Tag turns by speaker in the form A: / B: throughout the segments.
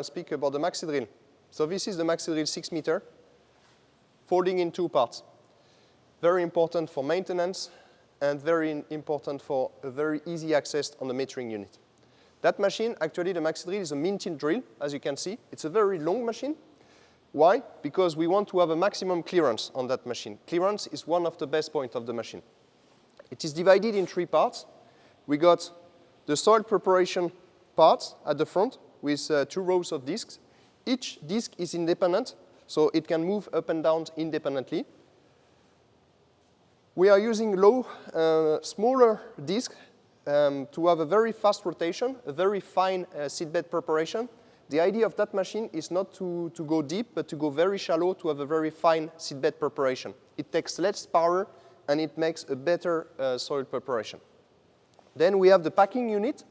A: speak about the Maxidrill. So this is the Maxidrill 6 meter, folding in 2 parts. Very important for maintenance and very important for a very easy access on the metering unit. That machine, actually the Maxidrill is a minted drill, as you can see. It's a very long machine. Why? Because we want to have a maximum clearance on that machine. Clearance is one of the best points of the machine. It is divided in 3 parts. We got the soil preparation part at the front with 2 rows of discs. Each disc is independent, so it can move up and down independently. We are using smaller discs to have a very fast rotation, a very fine seedbed preparation. The idea of that machine is not to go deep, but to go very shallow to have a very fine seedbed preparation. It takes less power and it makes a better soil preparation. Then we have the packing unit,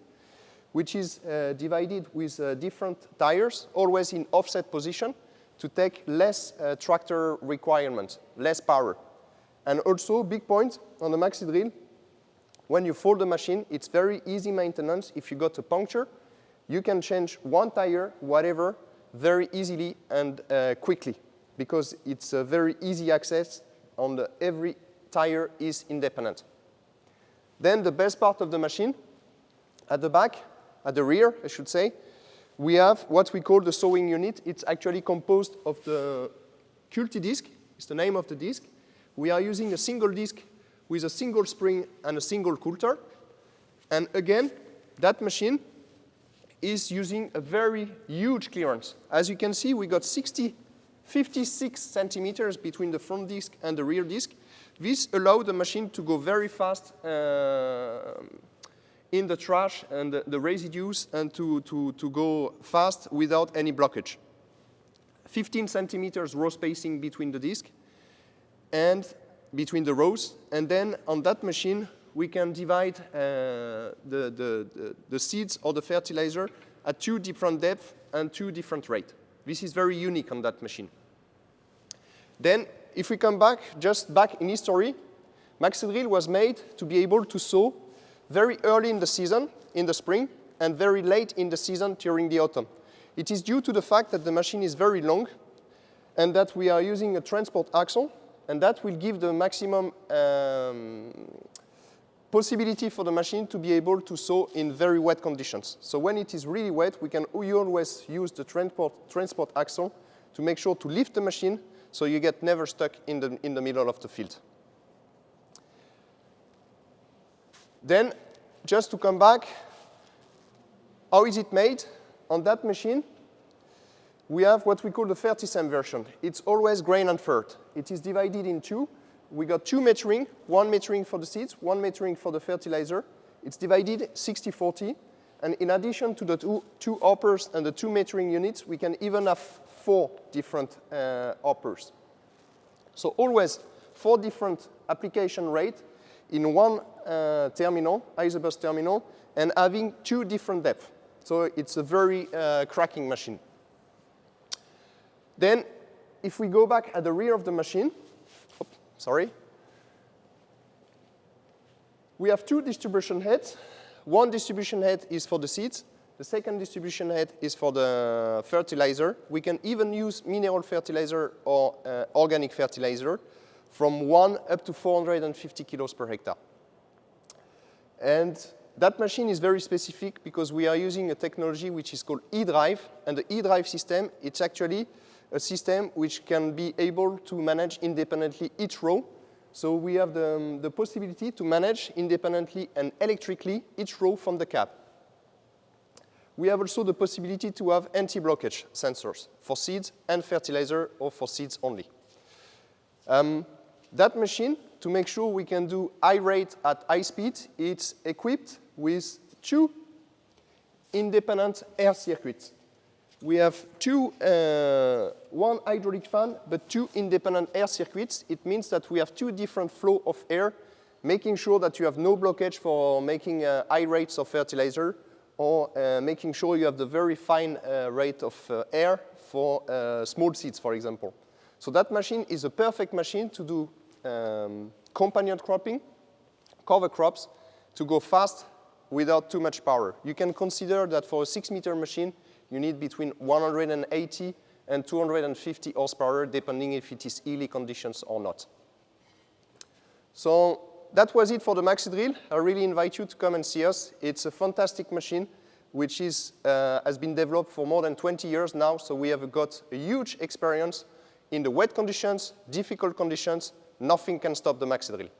A: which is divided with different tires, always in offset position, to take less tractor requirements, less power. And also, big point on the Maxidrill, when you fold the machine, it's very easy maintenance. If you got a puncture, you can change one tire, whatever, very easily and quickly, because it's a very easy access on every tire is independent. Then the best part of the machine, at the back, at the rear, I should say, we have what we call the sewing unit. It's actually composed of the culti disc, it's the name of the disc. We are using a single disc with a single spring and a single coulter. And again, that machine is using a very huge clearance. As you can see, we got 56 centimeters between the front disc and the rear disc. This allows the machine to go very fast in the trash and the residues and to go fast without any blockage. 15 centimeters row spacing between the disc and between the rows. And then on that machine, we can divide the seeds or the fertilizer at 2 different depths and 2 different rates. This is very unique on that machine. Then, if we come back, just back in history, Maxidrill was made to be able to sow very early in the season, in the spring, and very late in the season during the autumn. It is due to the fact that the machine is very long and that we are using a transport axle, and that will give the maximum possibility for the machine to be able to sow in very wet conditions. So when it is really wet, we always use the transport axle to make sure to lift the machine so you get never stuck in the middle of the field. Then, just to come back, how is it made? On that machine, we have what we call the Fertisem version. It's always grain and fert. It is divided in 2. We got 2 metering, 1 metering for the seeds, 1 metering for the fertilizer. It's divided 60-40. And in addition to the two hoppers and the 2 metering units, we can even have 4 different hoppers. So always 4 different application rates in one terminal, isobus terminal, and having 2 different depths. So it's a very cracking machine. Then, if we go back at the rear of the machine, we have 2 distribution heads. One distribution head is for the seeds. The second distribution head is for the fertilizer. We can even use mineral fertilizer or organic fertilizer from 1 up to 450 kilos per hectare. And that machine is very specific because we are using a technology which is called e-drive. And the e-drive system, it's actually a system which can be able to manage independently each row. So we have the possibility to manage independently and electrically each row from the cab. We have also the possibility to have anti-blockage sensors for seeds and fertilizer or for seeds only. That machine, to make sure we can do high rate at high speed, it's equipped with 2 independent air circuits. We have 1 hydraulic fan, but 2 independent air circuits. It means that we have 2 different flow of air, making sure that you have no blockage for making high rates of fertilizer, or making sure you have the very fine rate of air for small seeds, for example. So that machine is a perfect machine to do companion cropping, cover crops, to go fast without too much power. You can consider that for a 6-meter machine, You need between 180 and 250 horsepower, depending if it is hilly conditions or not. So that was it for the Maxidrill. I really invite you to come and see us. It's a fantastic machine, which has been developed for more than 20 years now, so we have got a huge experience in the wet conditions, difficult conditions. Nothing can stop the Maxidrill.